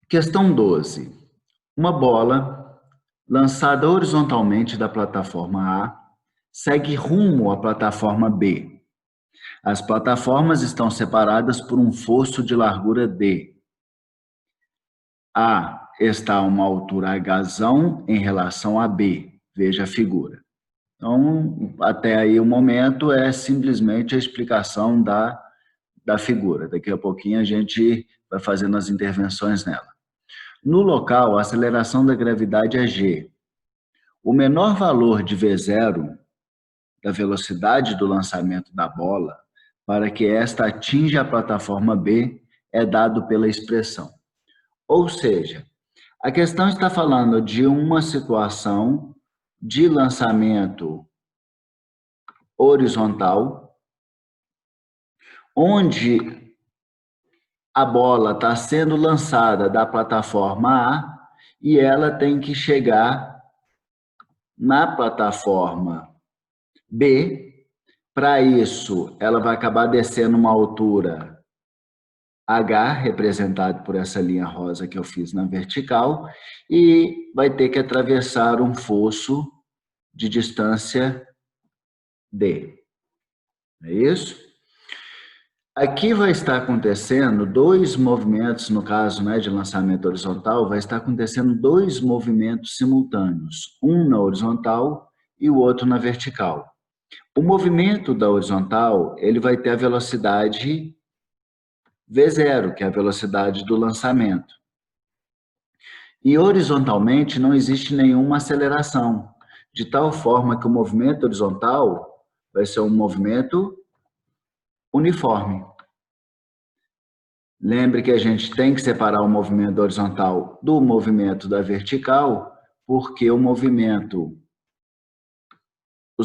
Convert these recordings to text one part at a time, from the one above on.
Questão 12. Uma bola lançada horizontalmente da plataforma A segue rumo à plataforma B. As plataformas estão separadas por um fosso de largura D. A está a uma altura Hzão em relação a B. Veja a figura. Então, até aí o momento é simplesmente a explicação da figura. Daqui a pouquinho a gente vai fazendo as intervenções nela. No local, a aceleração da gravidade é g. O menor valor de V0, da velocidade do lançamento da bola, para que esta atinja a plataforma B, é dado pela expressão. Ou seja, a questão está falando de uma situação de lançamento horizontal, onde a bola está sendo lançada da plataforma A e ela tem que chegar na plataforma B. Para isso, ela vai acabar descendo uma altura H, representado por essa linha rosa que eu fiz na vertical, e vai ter que atravessar um fosso de distância D. É isso? Aqui vai estar acontecendo dois movimentos, no caso, né, de lançamento horizontal, vai estar acontecendo dois movimentos simultâneos, um na horizontal e o outro na vertical. O movimento da horizontal, ele vai ter a velocidade V0, que é a velocidade do lançamento. E horizontalmente não existe nenhuma aceleração, de tal forma que o movimento horizontal vai ser um movimento uniforme. Lembre que a gente tem que separar o movimento horizontal do movimento da vertical, porque os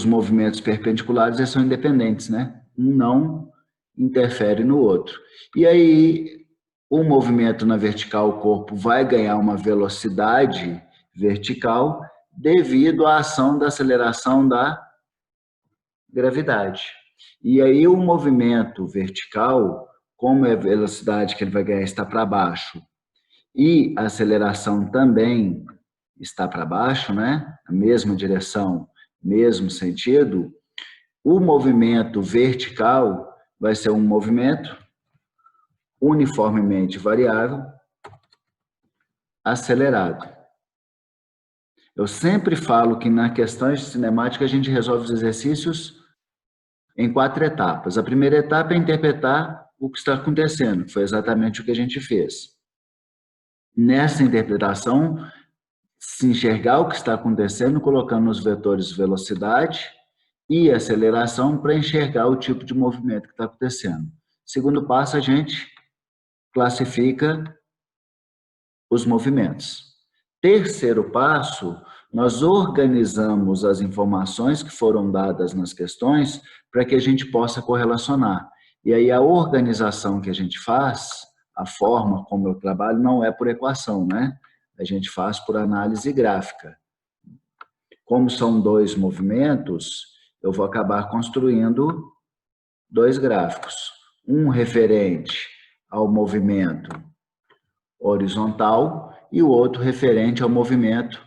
movimentos perpendiculares são independentes, né? Um não interfere no outro. E aí, o movimento na vertical, o corpo vai ganhar uma velocidade vertical devido à ação da aceleração da gravidade. E aí, o movimento vertical, como a velocidade que ele vai ganhar está para baixo e a aceleração também está para baixo, né? A mesma direção, mesmo sentido, o movimento vertical vai ser um movimento uniformemente variável, acelerado. Eu sempre falo que na questão de cinemática a gente resolve os exercícios em 4 etapas. A primeira etapa é interpretar o que está acontecendo, que foi exatamente o que a gente fez. Nessa interpretação, se enxergar o que está acontecendo, colocando os vetores velocidade e aceleração para enxergar o tipo de movimento que está acontecendo. Segundo passo, a gente classifica os movimentos. Terceiro passo, nós organizamos as informações que foram dadas nas questões para que a gente possa correlacionar. E aí a organização que a gente faz, a forma como eu trabalho, não é por equação, né? A gente faz por análise gráfica. Como são dois movimentos, eu vou acabar construindo dois gráficos. Um referente ao movimento horizontal e o outro referente ao movimento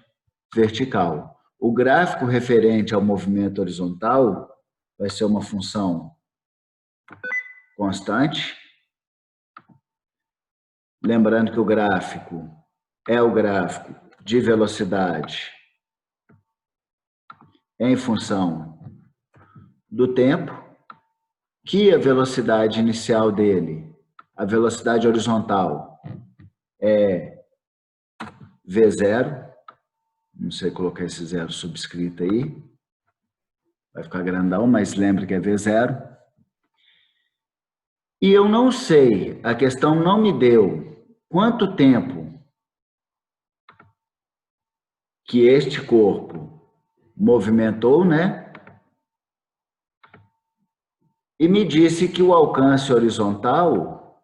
vertical. O gráfico referente ao movimento horizontal vai ser uma função constante. Lembrando que o gráfico é o gráfico de velocidade em função do tempo, que a velocidade inicial dele, a velocidade horizontal, é V0, não sei colocar esse zero subscrito aí, vai ficar grandão, mas lembre que é V0. E eu não sei, a questão não me deu quanto tempo que este corpo movimentou, né? E me disse que o alcance horizontal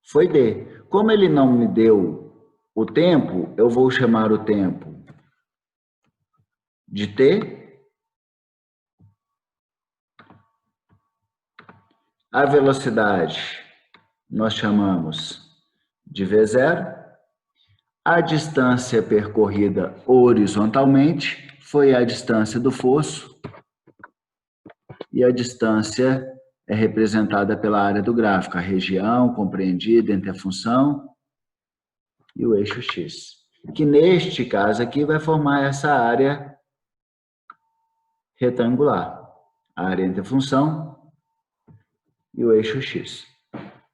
foi D. Como ele não me deu o tempo, eu vou chamar o tempo de T. A velocidade nós chamamos de V0. A distância percorrida horizontalmente foi a distância do fosso, e a distância é representada pela área do gráfico, a região compreendida entre a função e o eixo x, que neste caso aqui vai formar essa área retangular, a área entre a função e o eixo x.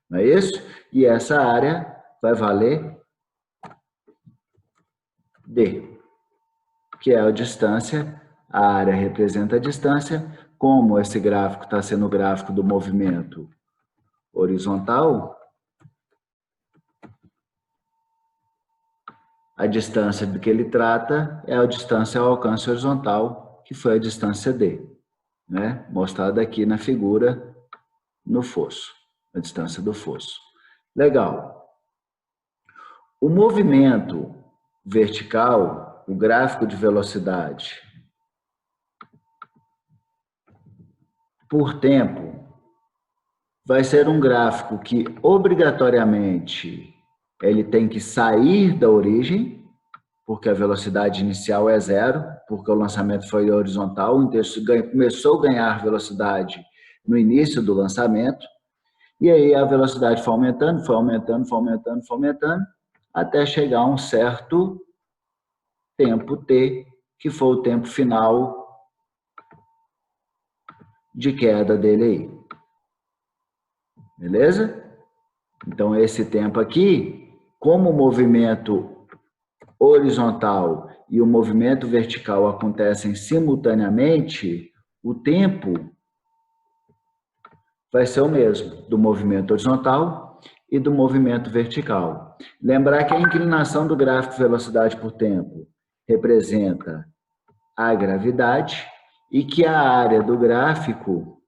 Não é isso? E essa área vai valer D, que é a distância, a área representa a distância. Como esse gráfico está sendo o gráfico do movimento horizontal, a distância do que ele trata é a distância ao alcance horizontal, que foi a distância D, né? Mostrada aqui na figura no fosso, a distância do fosso. Legal. O movimento vertical, o gráfico de velocidade por tempo, vai ser um gráfico que obrigatoriamente ele tem que sair da origem, porque a velocidade inicial é zero, porque o lançamento foi horizontal, então começou a ganhar velocidade no início do lançamento, e aí a velocidade foi aumentando, foi aumentando, foi aumentando, foi aumentando, até chegar a um certo tempo t, que foi o tempo final de queda dele aí. Beleza? Então, esse tempo aqui, como o movimento horizontal e o movimento vertical acontecem simultaneamente, o tempo vai ser o mesmo do movimento horizontal e do movimento vertical. Lembrar que a inclinação do gráfico de velocidade por tempo representa a gravidade e que a área do gráfico,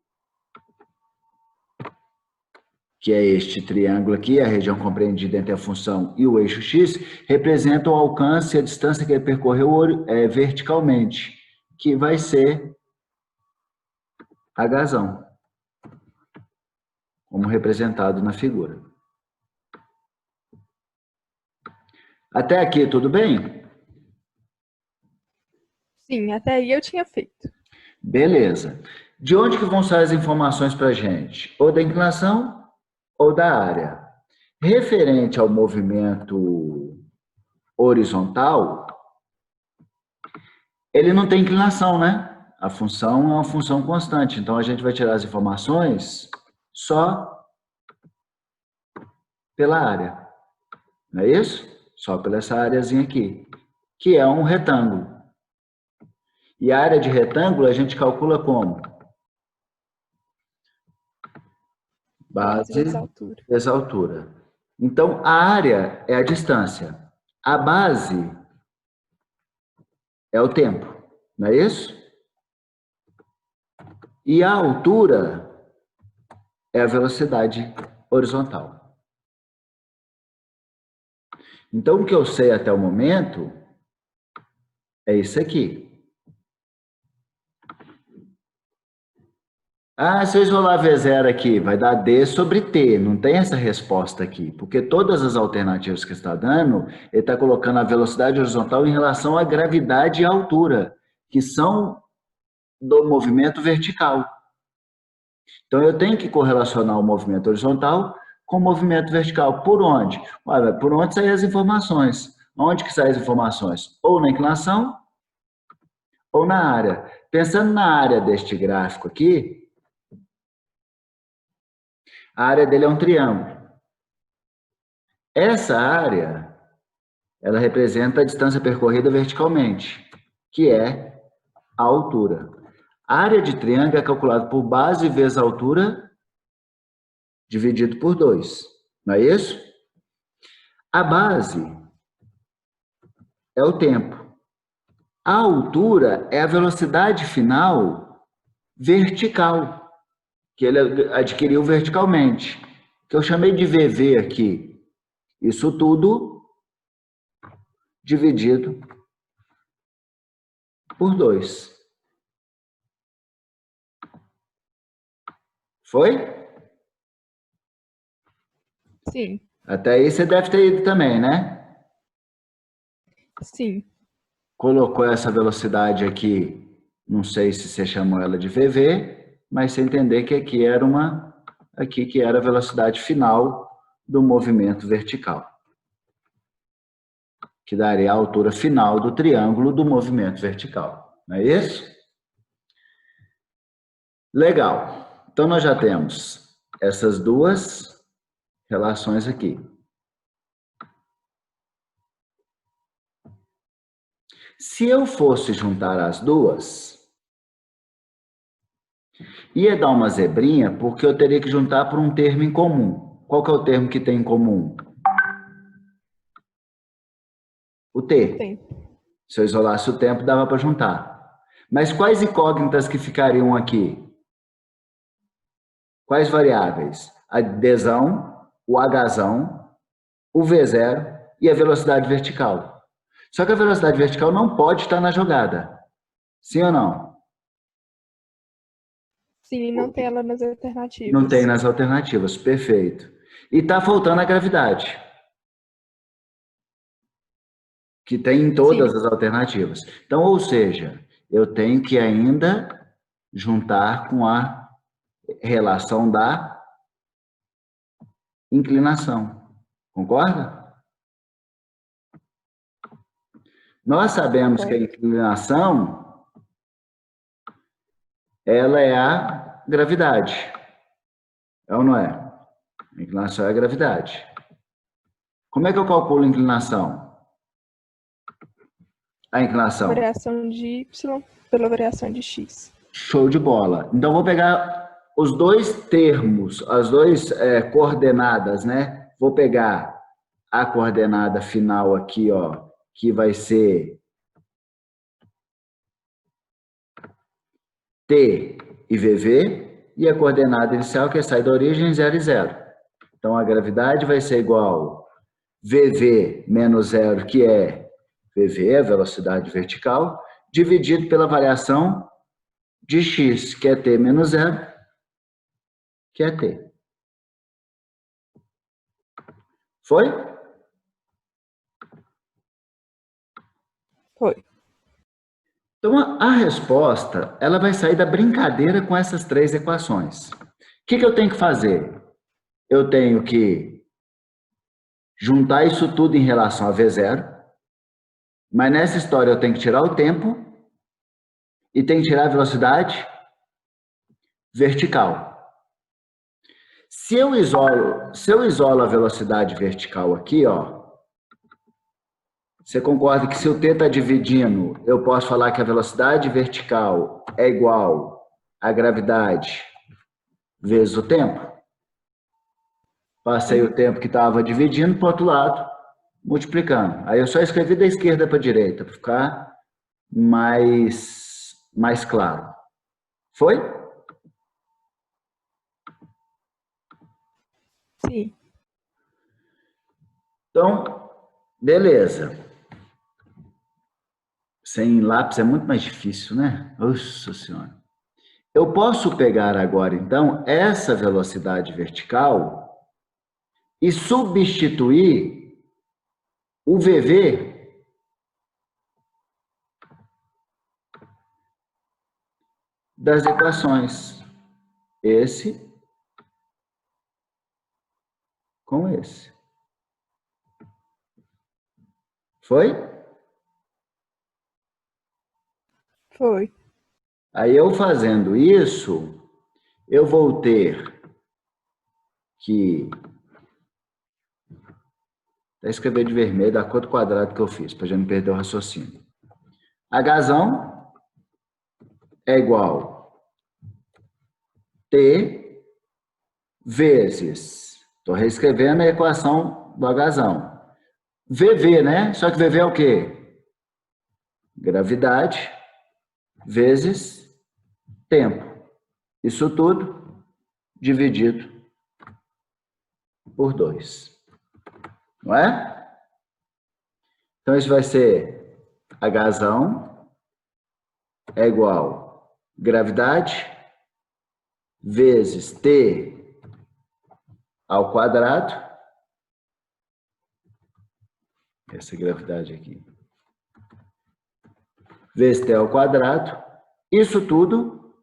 que é este triângulo aqui, a região compreendida entre a função e o eixo x, representa o alcance e a distância que ele percorreu verticalmente, que vai ser a razão, como representado na figura. Até aqui, tudo bem? Sim, até aí eu tinha feito. Beleza. De onde que vão sair as informações para a gente? Ou da inclinação ou da área. Referente ao movimento horizontal, ele não tem inclinação, né? A função é uma função constante, então a gente vai tirar as informações só pela área. Não é isso? Só pela essa áreazinha aqui, que é um retângulo. E a área de retângulo a gente calcula como? Base vezes altura. Então, a área é a distância. A base é o tempo, não é isso? E a altura é a velocidade horizontal. Então, o que eu sei até o momento é isso aqui. Ah, se eu isolar V0 aqui, vai dar D sobre T. Não tem essa resposta aqui, porque todas as alternativas que está dando, ele está colocando a velocidade horizontal em relação à gravidade e à altura, que são do movimento vertical. Então, eu tenho que correlacionar o movimento horizontal com o movimento vertical. Por onde? Olha, por onde saem as informações? Onde que saem as informações? Ou na inclinação, ou na área. Pensando na área deste gráfico aqui, a área dele é um triângulo. Essa área, ela representa a distância percorrida verticalmente, que é a altura. A área de triângulo é calculada por base vezes a altura dividido por 2. Não é isso? A base é o tempo. A altura é a velocidade final vertical, que ele adquiriu verticalmente, que eu chamei de VV aqui. Isso tudo dividido por 2. Foi? Sim. Até aí você deve ter ido também, né? Sim. Colocou essa velocidade aqui, não sei se você chamou ela de VV, mas você entender que aqui que era a velocidade final do movimento vertical, que daria a altura final do triângulo do movimento vertical. Não é isso? Legal. Então, nós já temos essas duas relações aqui. Se eu fosse juntar as duas, ia dar uma zebrinha, porque eu teria que juntar por um termo em comum. Qual que é o termo que tem em comum? O T. Tempo. Se eu isolasse o tempo, dava para juntar. Mas quais incógnitas que ficariam aqui? Quais variáveis? A Dzão, o Hzão, o V0 e a velocidade vertical. Só que a velocidade vertical não pode estar na jogada. Sim ou não? Sim, não tem ela nas Não tem alternativas. nas alternativas, perfeito. E está faltando a gravidade, que tem em todas Sim. as alternativas. Então, ou seja, eu tenho que ainda juntar com a relação da inclinação. Concorda? Nós sabemos que a Concordo. inclinação, ela é a gravidade. É ou não é? A inclinação é a gravidade. Como é que eu calculo a inclinação? A inclinação. Variação de Y pela variação de X. Show de bola. Então, vou pegar os dois termos, as duas coordenadas, né? Vou pegar a coordenada final aqui, ó, que vai ser T e VV, e a coordenada inicial, que sai da origem, 0 e 0. Então, a gravidade vai ser igual VV menos 0, que é VV, a velocidade vertical, dividido pela variação de x, que é t menos 0, que é t. Foi? Foi. Então, a resposta, ela vai sair da brincadeira com essas três equações. O que eu tenho que fazer? Eu tenho que juntar isso tudo em relação a V0, mas nessa história eu tenho que tirar o tempo e tenho que tirar a velocidade vertical. Se eu isolo a velocidade vertical aqui, ó, você concorda que se o t está dividindo, eu posso falar que a velocidade vertical é igual à gravidade vezes o tempo? Passei o tempo que estava dividindo para o outro lado, multiplicando. Aí eu só escrevi da esquerda para a direita, para ficar mais claro. Foi? Sim. Então, beleza. Sem lápis é muito mais difícil, né? Nossa Senhora. Eu posso pegar agora, então, essa velocidade vertical e substituir o VV das equações. Esse com esse. Foi? Foi. Aí eu fazendo isso, eu vou ter que... Vou escrever de vermelho da cor do quadrado que eu fiz, para já não perder o raciocínio. Hzão é igual T vezes... Estou reescrevendo a equação do Hzão. VV, né? Só que VV é o quê? Gravidade vezes tempo. Isso tudo dividido por 2. Não é? Então, isso vai ser Hzão é igual gravidade vezes T ao quadrado essa gravidade aqui, vezes t ao quadrado, isso tudo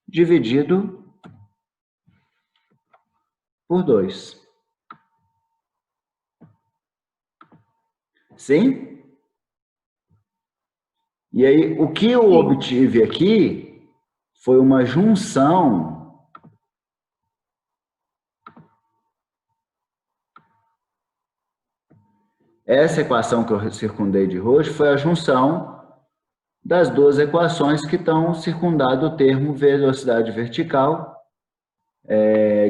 dividido por 2. Sim? E aí, o que eu obtive aqui foi uma junção essa equação que eu circundei de roxo foi a junção das duas equações que estão circundado o termo velocidade vertical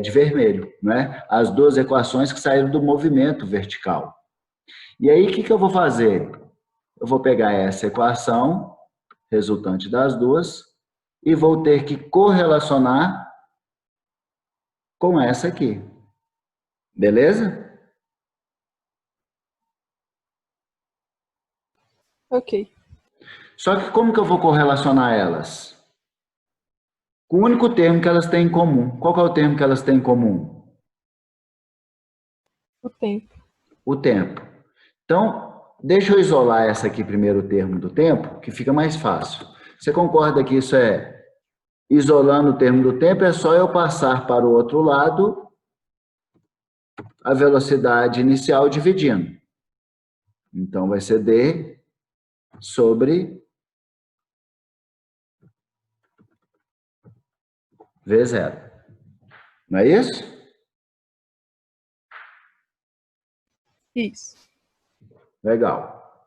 de vermelho, né? As duas equações que saíram do movimento vertical. E aí, o que eu vou fazer? Eu vou pegar essa equação, resultante das duas, e vou ter que correlacionar com essa aqui. Beleza? Ok. Só que como que eu vou correlacionar elas? Com o único termo que elas têm em comum. Qual que é o termo que elas têm em comum? O tempo. O tempo. Então, deixa eu isolar essa aqui primeiro, o termo do tempo, que fica mais fácil. Você concorda que isso é, isolando o termo do tempo, é só eu passar para o outro lado a velocidade inicial dividindo. Então, vai ser d sobre v0. Não é isso? Isso. Legal.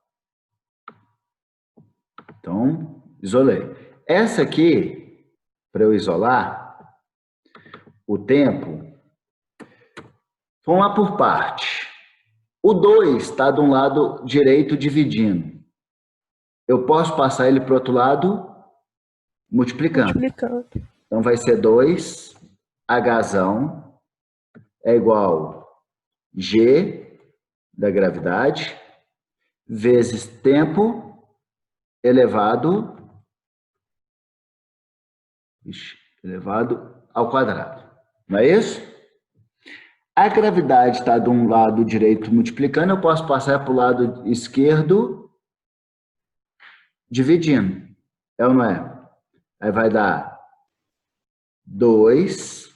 Então, isolei. Essa aqui, para eu isolar, o tempo, vamos lá por parte. O 2 está de um lado direito dividindo. Eu posso passar ele para o outro lado multiplicando. Então, vai ser 2, Hzão é igual G da gravidade vezes tempo elevado ao quadrado. Não é isso? A gravidade está de um lado direito multiplicando, eu posso passar para o lado esquerdo dividindo. É ou não é? Aí vai dar 2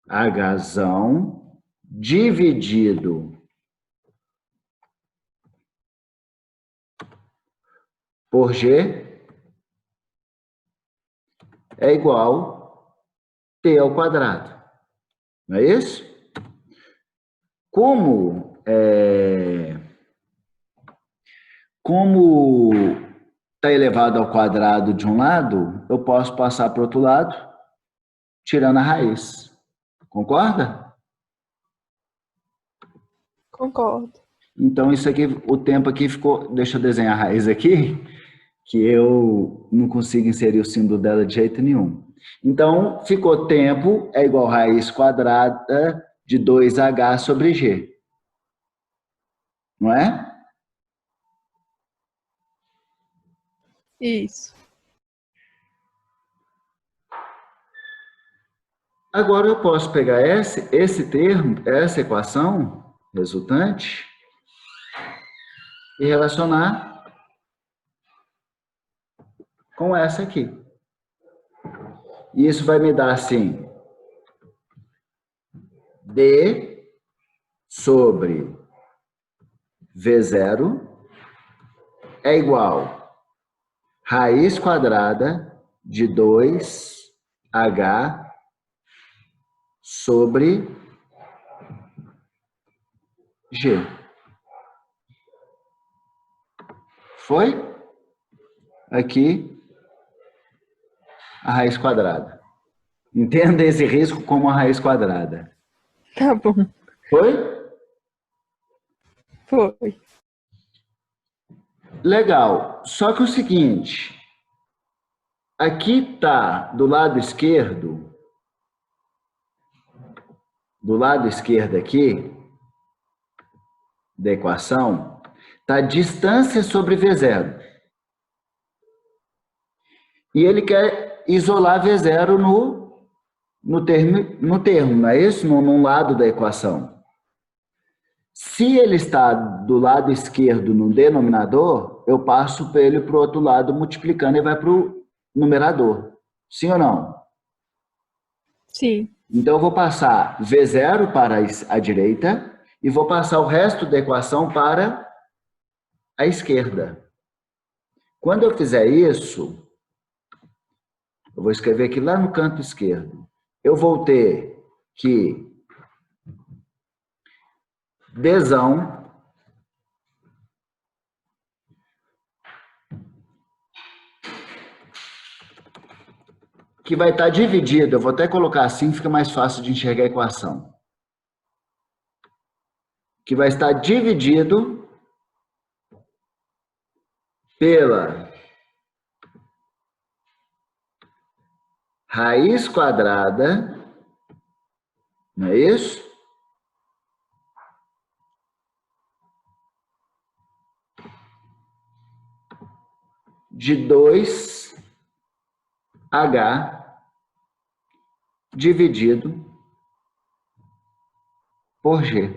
Hzão dividido por G é igual T ao quadrado. Não é isso? Como está elevado ao quadrado de um lado, eu posso passar para o outro lado, tirando a raiz. Concorda? Concordo. Então, isso aqui, o tempo aqui ficou... Deixa eu desenhar a raiz aqui, que eu não consigo inserir o símbolo dela de jeito nenhum. Então, ficou tempo é igual a raiz quadrada de 2H sobre G. Não é? Isso. Agora eu posso pegar esse termo, essa equação resultante, e relacionar com essa aqui. E isso vai me dar assim, D sobre V0 é igual raiz quadrada de 2H sobre G. Foi? Aqui, a raiz quadrada. Entenda esse risco como a raiz quadrada. Tá bom. Foi? Foi. Legal. Só que o seguinte, aqui está do lado esquerdo aqui, da equação, está distância sobre V0. E ele quer isolar V0 no termo, não é isso? Num lado da equação. Se ele está do lado esquerdo no denominador, eu passo ele para o outro lado multiplicando e vai para o numerador. Sim ou não? Sim. Então, eu vou passar V0 para a direita e vou passar o resto da equação para a esquerda. Quando eu fizer isso, eu vou escrever aqui lá no canto esquerdo. Eu vou ter que Dzão que vai estar dividido, eu vou até colocar assim, fica mais fácil de enxergar a equação. Que vai estar dividido pela raiz quadrada, não é isso? De 2H dividido por G.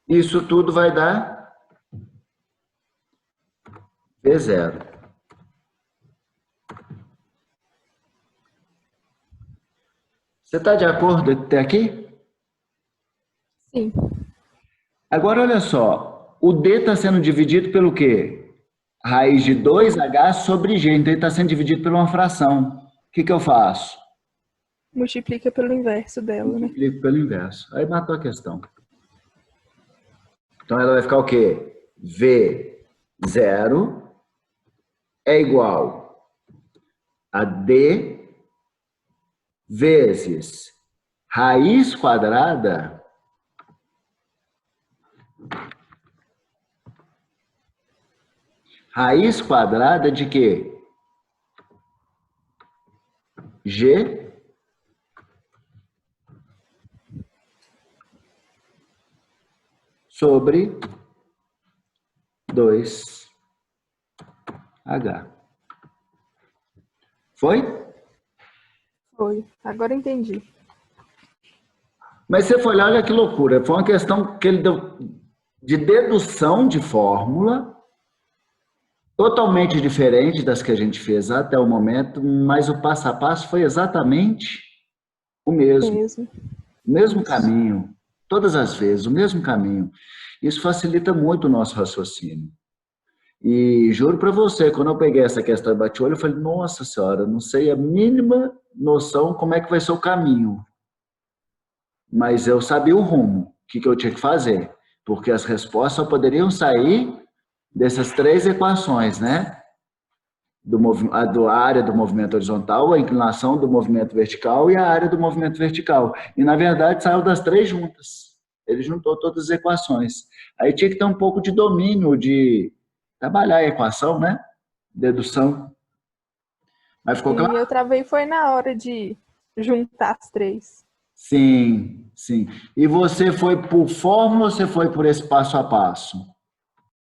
Isso tudo vai dar V0. Você está de acordo até aqui? Sim. Agora, olha só. O D está sendo dividido pelo quê? Raiz de 2H sobre G. Então, ele está sendo dividido por uma fração. O que eu faço? Multiplica pelo inverso dela, né? Multiplico pelo inverso. Aí matou a questão. Então, ela vai ficar o quê? V0 é igual a D vezes raiz quadrada de quê? G sobre 2H. Foi? Foi. Agora entendi. Mas você foi lá, olha que loucura. Foi uma questão que ele deu de dedução de fórmula, totalmente diferente das que a gente fez até o momento, mas o passo a passo foi exatamente o mesmo. O mesmo caminho. Todas as vezes, o mesmo caminho. Isso facilita muito o nosso raciocínio. E juro para você, quando eu peguei essa questão de bate-olho, eu falei, nossa senhora, não sei a mínima noção como é que vai ser o caminho. Mas eu sabia o rumo, o que eu tinha que fazer. Porque as respostas só poderiam sair dessas três equações, né? A área do movimento horizontal, a inclinação do movimento vertical e a área do movimento vertical. E, na verdade, saiu das três juntas. Ele juntou todas as equações. Aí tinha que ter um pouco de domínio, de trabalhar a equação, né? Dedução. Mas ficou claro? E eu travei foi na hora de juntar as três. Sim, sim. E você foi por fórmula ou você foi por esse passo a passo?